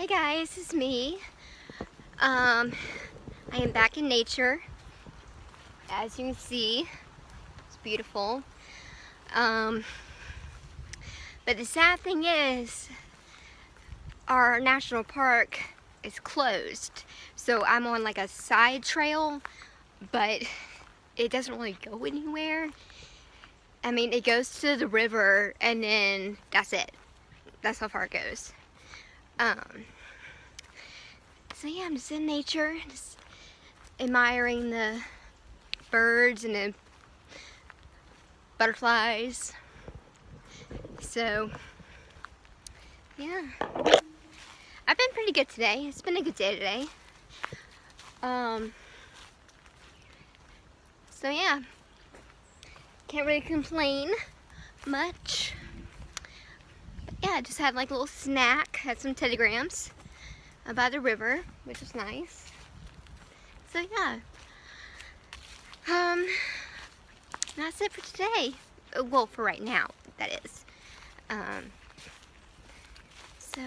Hey guys, it's me. I am back in nature. As you can see, it's beautiful. But the sad thing is, our national park is closed. So I'm on like a side trail, but it doesn't really go anywhere. I mean, it goes to the river and then that's it. That's how far it goes. So yeah, I'm just in nature, just admiring the birds and the butterflies. So yeah, I've been pretty good today. It's been a good day today. So yeah, can't really complain much. But yeah, I just had like a little snack, had some Teddy Grahams by the river, which was nice. So yeah, that's it for today. Well, for right now, that is. So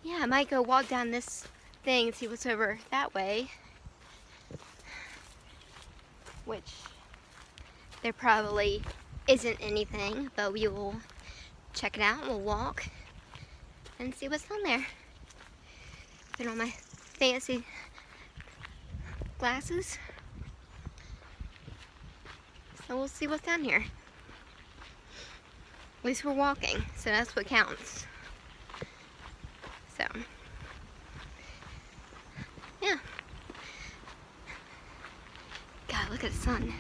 yeah, I might go walk down this thing and see what's over that way, which there probably isn't anything, but we will check it out and we'll walk and see what's on there. Put on my fancy glasses. So we'll see what's down here. At least we're walking, so that's what counts. So, yeah. God, look at the sun.